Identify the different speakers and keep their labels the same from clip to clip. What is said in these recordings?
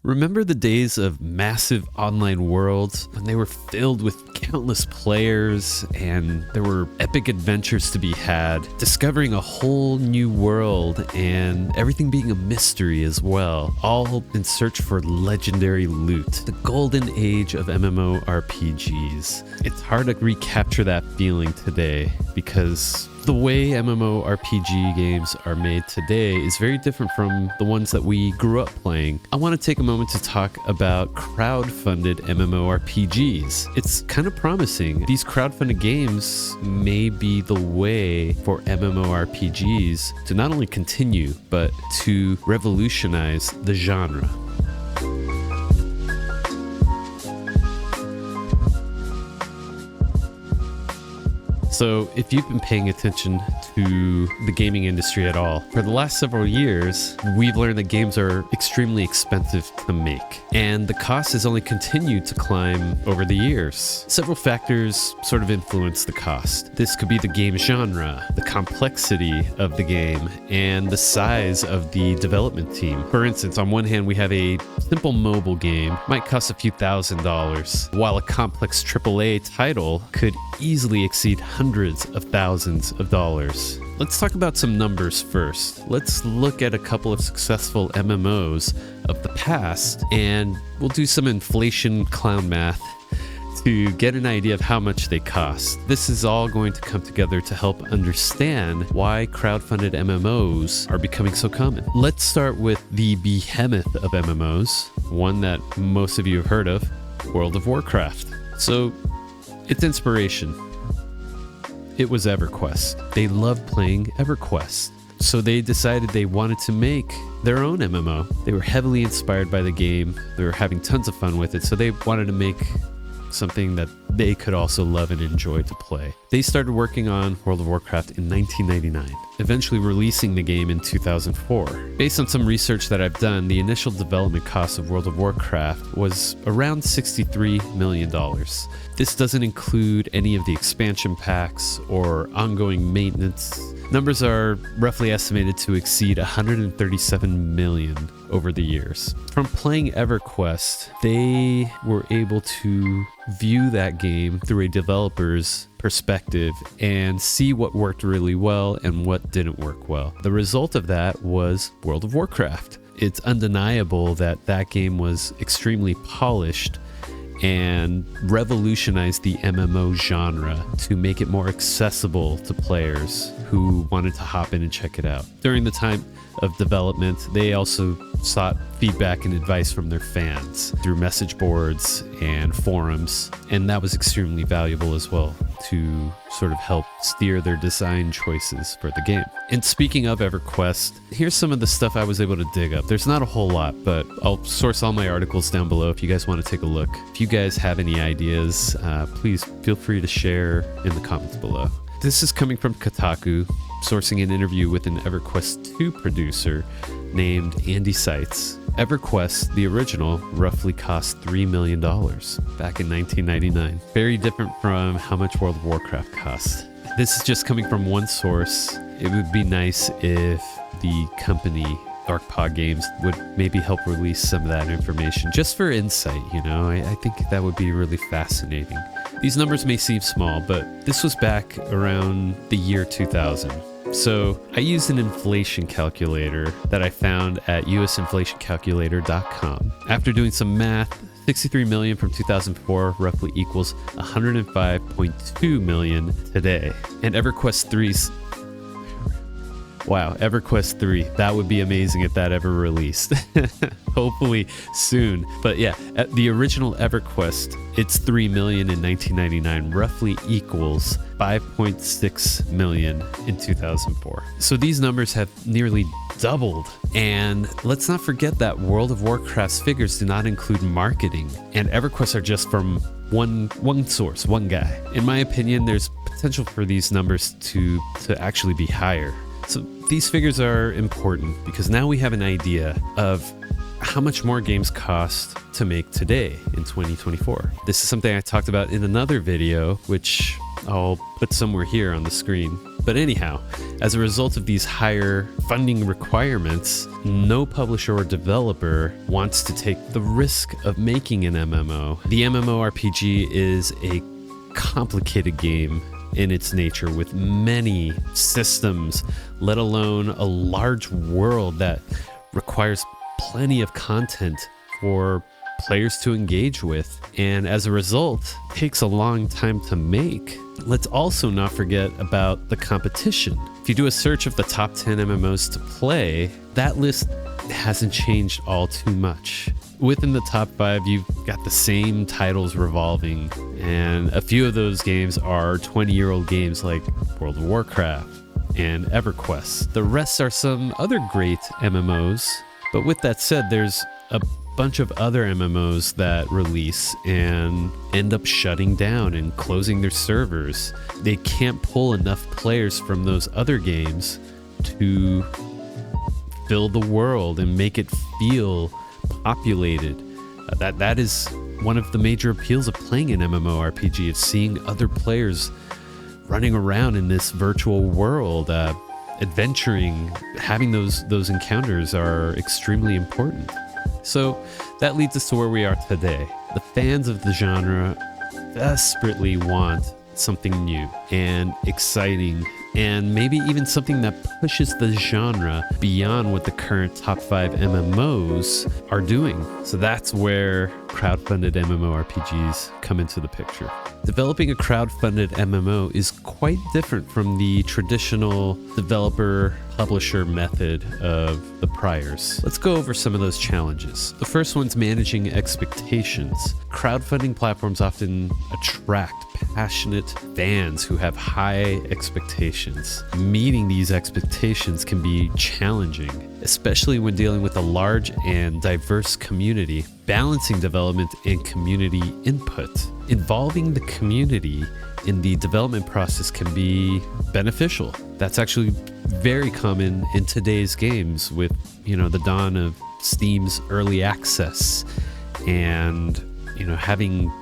Speaker 1: Remember the days of massive online worlds when they were filled with countless players and there were epic adventures to be had, discovering a whole new world and everything being a mystery as well, all in search for legendary loot. The golden age of MMORPGs. It's hard to recapture that feeling today because the way MMORPG games are made today is very different from the ones that we grew up playing. I want to take a moment to talk about crowdfunded MMORPGs. It's kind of promising. These crowdfunded games may be the way for MMORPGs to not only continue, but to revolutionize the genre. So if you've been paying attention to the gaming industry at all, for the last several years, we've learned that games are extremely expensive to make. And the cost has only continued to climb over the years. Several factors sort of influence the cost. This could be the game genre, the complexity of the game, and the size of the development team. For instance, on one hand, we have a simple mobile game, might cost a few $1,000s, while a complex AAA title could easily exceed hundreds of thousands of dollars. Let's talk about some numbers first. Let's look at a couple of successful MMOs of the past, and we'll do some inflation clown math to get an idea of how much they cost. This is all going to come together to help understand why crowdfunded MMOs are becoming so common. Let's start with the behemoth of MMOs, one that most of you have heard of, World of Warcraft. So, its inspiration, it was EverQuest. They loved playing EverQuest. So they decided they wanted to make their own MMO. They were heavily inspired by the game. They were having tons of fun with it. So they wanted to make something that they could also love and enjoy to play. They started working on World of Warcraft in 1999, eventually releasing the game in 2004. Based on some research that I've done, the initial development cost of World of Warcraft was around $63 million. This doesn't include any of the expansion packs or ongoing maintenance. Numbers are roughly estimated to exceed 137 million over the years. From playing EverQuest, they were able to view that game through a developer's perspective and see what worked really well and what didn't work well. The result of that was World of Warcraft. It's undeniable that that game was extremely polished and revolutionized the MMO genre to make it more accessible to players who wanted to hop in and check it out. During the time of development, they also sought feedback and advice from their fans through message boards and forums, and that was extremely valuable as well to sort of help steer their design choices for the game. And speaking of EverQuest, here's some of the stuff I was able to dig up. There's not a whole lot, but I'll source all my articles down below if you guys want to take a look. If you guys have any ideas, please feel free to share in the comments below. This is coming from Kotaku, sourcing an interview with an EverQuest 2 producer named Andy Seitz. EverQuest, the original, roughly cost $3 million back in 1999. Very different from how much World of Warcraft cost. This is just coming from one source. It would be nice if the company Darkpaw Games would maybe help release some of that information just for insight, you know? I think that would be really fascinating. These numbers may seem small, but this was back around the year 2000. So I used an inflation calculator that I found at usinflationcalculator.com. After doing some math, 63 million from 2004 roughly equals 105.2 million today. And EverQuest 3's wow, EverQuest 3. That would be amazing if that ever released. Hopefully soon. But yeah, at the original EverQuest, its 3 million in 1999 roughly equals 5.6 million in 2004. So these numbers have nearly doubled. And let's not forget that World of Warcraft's figures do not include marketing, and EverQuest are just from one source, one guy. In my opinion, there's potential for these numbers to actually be higher. So these figures are important because now we have an idea of how much more games cost to make today in 2024. This is something I talked about in another video, which I'll put somewhere here on the screen. But anyhow, as a result of these higher funding requirements, no publisher or developer wants to take the risk of making an MMO. The MMORPG is a complicated game in its nature with many systems, let alone a large world that requires plenty of content for players to engage with, and as a result takes a long time to make. Let's also not forget about the competition. If you do a search of the top 10 MMOs to play, that list hasn't changed all too much. Within the top 5, you've got the same titles revolving, and a few of those games are 20-year-old games like World of Warcraft and EverQuest. The rest are some other great MMOs, but with that said, there's a bunch of other MMOs that release and end up shutting down and closing their servers. They can't pull enough players from those other games to fill the world and make it feel populated. That is one of the major appeals of playing an MMORPG, is seeing other players running around in this virtual world, adventuring. Having those encounters are extremely important. So that leads us to where we are today. The fans of the genre desperately want something new and exciting, and maybe even something that pushes the genre beyond what the current top 5 MMOs are doing. So that's where crowdfunded MMORPGs come into the picture. Developing a crowdfunded MMO is quite different from the traditional developer-publisher method of the priors. Let's go over some of those challenges. The first one's managing expectations. Crowdfunding platforms often attract passionate fans who have high expectations. Meeting these expectations can be challenging, especially when dealing with a large and diverse community. Balancing development and community input. Involving the community in the development process can be beneficial. That's actually very common in today's games with, the dawn of Steam's early access and, having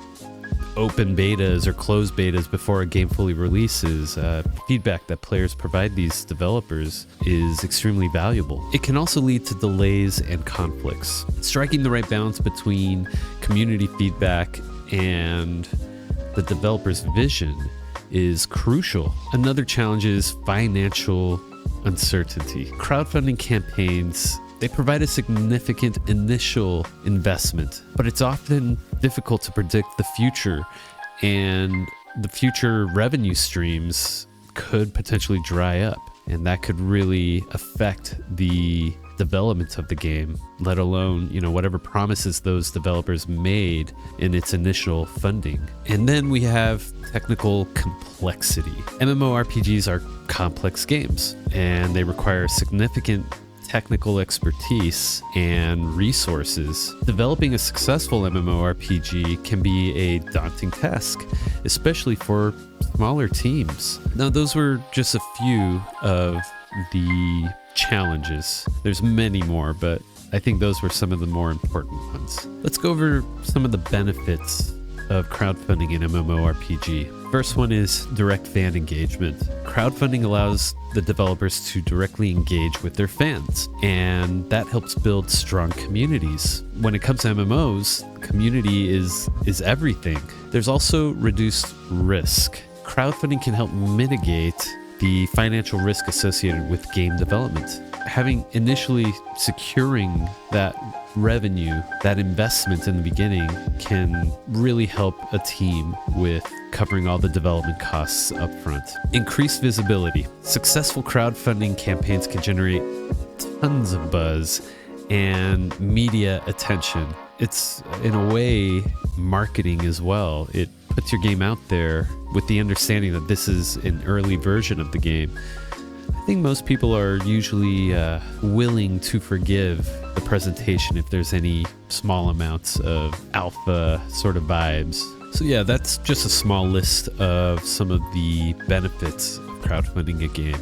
Speaker 1: open betas or closed betas before a game fully releases. Feedback that players provide these developers is extremely valuable. It can also lead to delays and conflicts. Striking the right balance between community feedback and the developer's vision is crucial. Another challenge is financial uncertainty. Crowdfunding campaigns, they provide a significant initial investment, but it's often difficult to predict the future, and the future revenue streams could potentially dry up, and that could really affect the development of the game, let alone, whatever promises those developers made in its initial funding. And then we have technical complexity. MMORPGs are complex games, and they require significant technical expertise and resources. Developing a successful MMORPG can be a daunting task, especially for smaller teams. Now, those were just a few of the challenges. There's many more, but I think those were some of the more important ones. Let's go over some of the benefits of crowdfunding in MMORPG. First one is direct fan engagement. Crowdfunding allows the developers to directly engage with their fans, and that helps build strong communities. When it comes to MMOs, community is everything. There's also reduced risk. Crowdfunding can help mitigate the financial risk associated with game development. Having initially securing that revenue, that investment in the beginning, can really help a team with covering all the development costs up front. Increased visibility. Successful crowdfunding campaigns can generate tons of buzz and media attention. It's, in a way, marketing as well. It puts your game out there with the understanding that this is an early version of the game. I think most people are usually willing to forgive the presentation if there's any small amounts of alpha sort of vibes. So yeah, that's just a small list of some of the benefits of crowdfunding a game.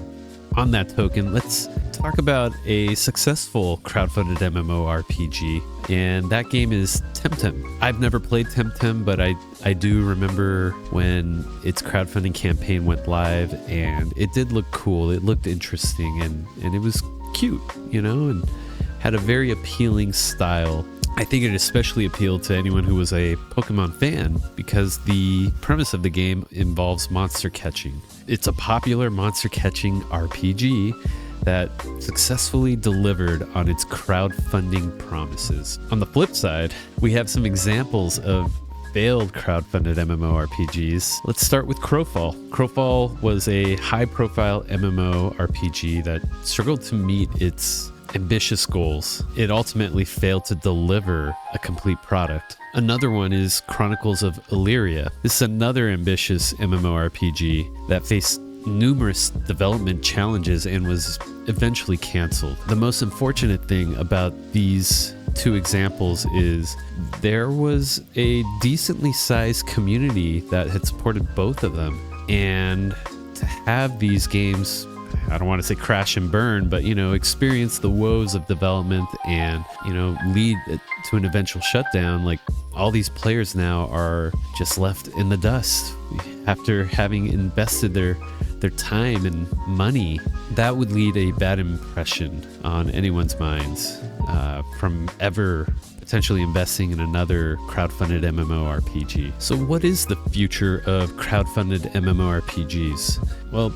Speaker 1: On that token, let's talk about a successful crowdfunded MMORPG, and that game is Temtem. I've never played Temtem, but I do remember when its crowdfunding campaign went live, and it did look cool. It looked interesting, and it was cute, and had a very appealing style. I think it especially appealed to anyone who was a Pokemon fan because the premise of the game involves monster catching. It's a popular monster catching RPG that successfully delivered on its crowdfunding promises. On the flip side, we have some examples of failed crowdfunded MMORPGs. Let's start with Crowfall. Crowfall was a high-profile MMORPG that struggled to meet its ambitious goals. It ultimately failed to deliver a complete product. Another one is Chronicles of Illyria. This is another ambitious MMORPG that faced numerous development challenges and was eventually canceled. The most unfortunate thing about these two examples is there was a decently sized community that had supported both of them, and to have these games, I don't want to say crash and burn, but experience the woes of development and lead to an eventual shutdown. Like, all these players now are just left in the dust after having invested their time and money. That would leave a bad impression on anyone's minds from ever potentially investing in another crowdfunded MMORPG. So what is the future of crowdfunded MMORPGs? Well,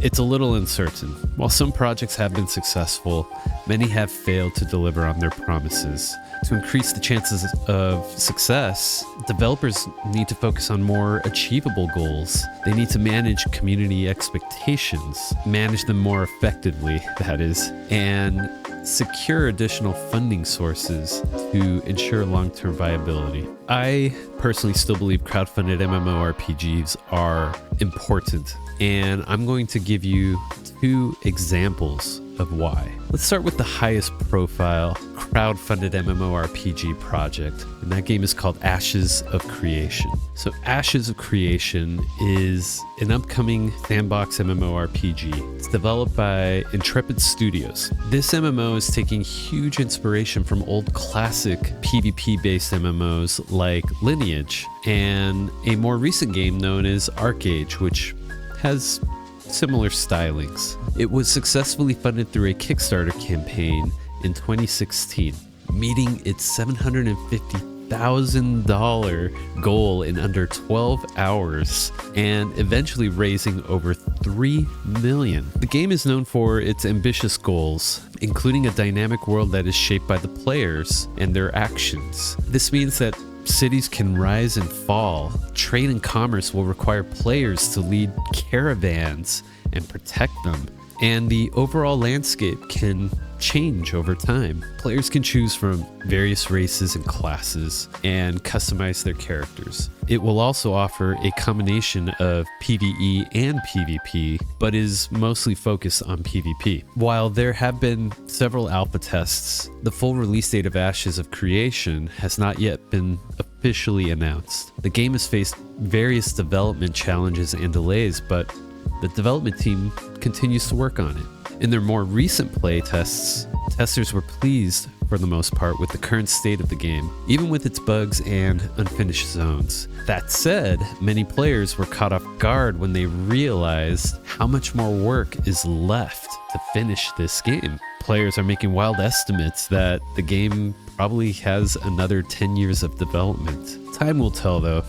Speaker 1: it's a little uncertain. While some projects have been successful, many have failed to deliver on their promises. To increase the chances of success, developers need to focus on more achievable goals. They need to manage community expectations, manage them more effectively, that is, and secure additional funding sources to ensure long-term viability. I personally still believe crowdfunded MMORPGs are important, and I'm going to give you two examples of why. Let's start with the highest profile crowdfunded MMORPG project, and that game is called Ashes of Creation. So Ashes of Creation is an upcoming sandbox MMORPG. It's developed by Intrepid Studios. This MMO is taking huge inspiration from old classic PvP-based MMOs like Lineage, and a more recent game known as ArcAge, which has similar stylings. It was successfully funded through a Kickstarter campaign in 2016, meeting its $750,000 goal in under 12 hours and eventually raising over $3 million. The game is known for its ambitious goals, including a dynamic world that is shaped by the players and their actions. This means that cities can rise and fall. Trade and commerce will require players to lead caravans and protect them. And the overall landscape can change over time. Players can choose from various races and classes and customize their characters. It will also offer a combination of PvE and PvP, but is mostly focused on PvP. While there have been several alpha tests, the full release date of Ashes of Creation has not yet been officially announced. The game has faced various development challenges and delays, but the development team continues to work on it. In their more recent play tests, testers were pleased for the most part with the current state of the game, even with its bugs and unfinished zones. That said, many players were caught off guard when they realized how much more work is left to finish this game. Players are making wild estimates that the game probably has another 10 years of development. Time will tell though.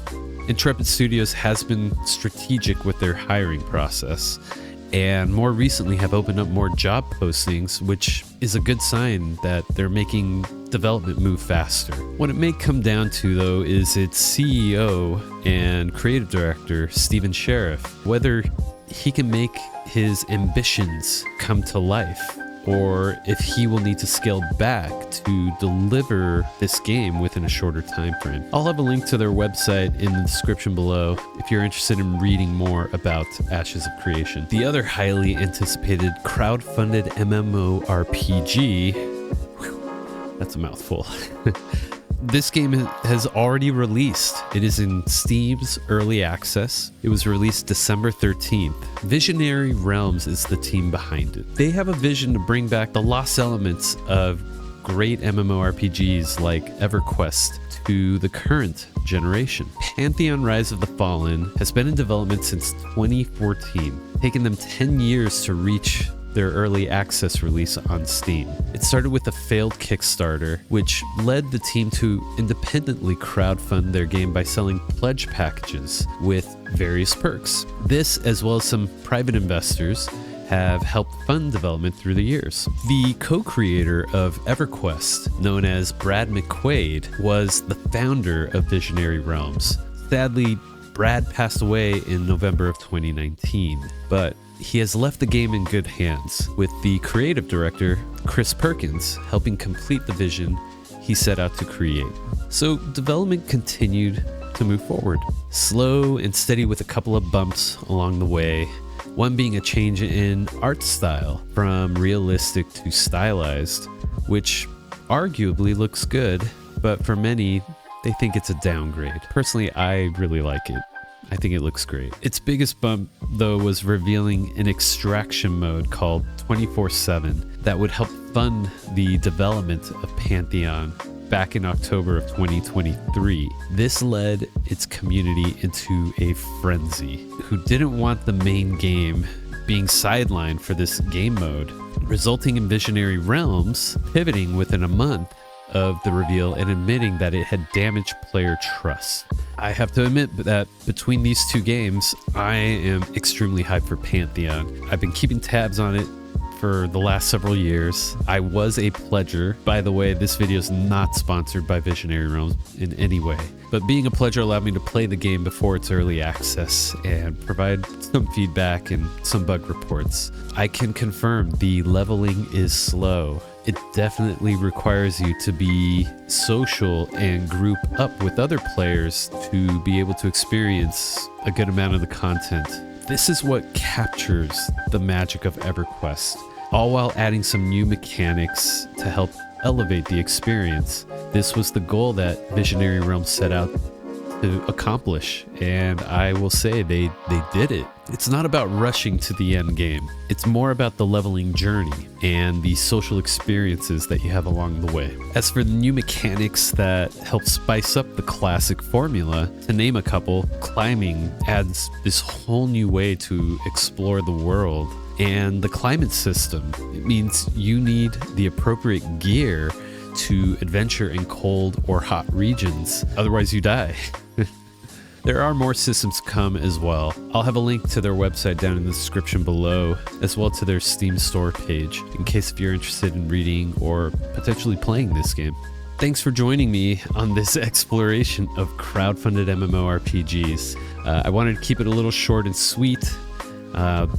Speaker 1: Intrepid Studios has been strategic with their hiring process, and more recently have opened up more job postings, which is a good sign that they're making development move faster. What it may come down to though is its CEO and creative director, Stephen Sheriff, whether he can make his ambitions come to life, or if he will need to scale back to deliver this game within a shorter time frame. I'll have a link to their website in the description below if you're interested in reading more about Ashes of Creation. The other highly anticipated crowdfunded MMORPG, that's a mouthful, this game has already released. It is in Steam's early access. It was released December 13th. Visionary Realms is the team behind it. They have a vision to bring back the lost elements of great MMORPGs like EverQuest to the current generation. Pantheon Rise of the Fallen has been in development since 2014, taking them 10 years to reach their early access release on Steam. It started with a failed Kickstarter, which led the team to independently crowdfund their game by selling pledge packages with various perks. This, as well as some private investors, have helped fund development through the years. The co-creator of EverQuest, known as Brad McQuaid, was the founder of Visionary Realms. Sadly, Brad passed away in November of 2019, but he has left the game in good hands, with the creative director, Chris Perkins, helping complete the vision he set out to create. So development continued to move forward, slow and steady with a couple of bumps along the way, one being a change in art style from realistic to stylized, which arguably looks good, but for many, they think it's a downgrade. Personally, I really like it. I think it looks great. Its biggest bump, though, was revealing an extraction mode called 24/7 that would help fund the development of Pantheon back in October of 2023. This led its community into a frenzy, who didn't want the main game being sidelined for this game mode, resulting in Visionary Realms pivoting within a month of the reveal and admitting that it had damaged player trust. I have to admit that between these two games, I am extremely hyped for Pantheon. I've been keeping tabs on it for the last several years. I was a pledger. By the way, this video is not sponsored by Visionary Realms in any way, but being a pledger allowed me to play the game before its early access and provide some feedback and some bug reports. I can confirm the leveling is slow. It definitely requires you to be social and group up with other players to be able to experience a good amount of the content. This is what captures the magic of EverQuest, all while adding some new mechanics to help elevate the experience. This was the goal that Visionary Realms set out to accomplish, and I will say they did it. It's not about rushing to the end game. It's more about the leveling journey and the social experiences that you have along the way. As for the new mechanics that help spice up the classic formula, to name a couple, climbing adds this whole new way to explore the world. And the climate system, it means you need the appropriate gear to adventure in cold or hot regions, otherwise you die. There are more systems to come as well. I'll have a link to their website down in the description below, as well to their Steam store page, in case if you're interested in reading or potentially playing this game. Thanks for joining me on this exploration of crowdfunded MMORPGs. I wanted to keep it a little short and sweet.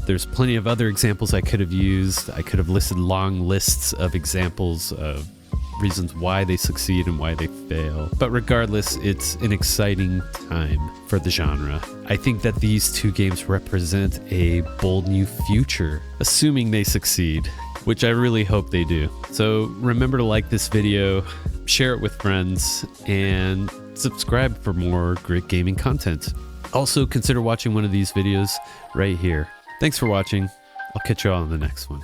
Speaker 1: There's plenty of other examples I could have used. I could have listed long lists of examples of reasons why they succeed and why they fail. But regardless, it's an exciting time for the genre. I think that these two games represent a bold new future, assuming they succeed, which I really hope they do. So remember to like this video, share it with friends, and subscribe for more great gaming content. Also, consider watching one of these videos right here. Thanks for watching. I'll catch you all in the next one.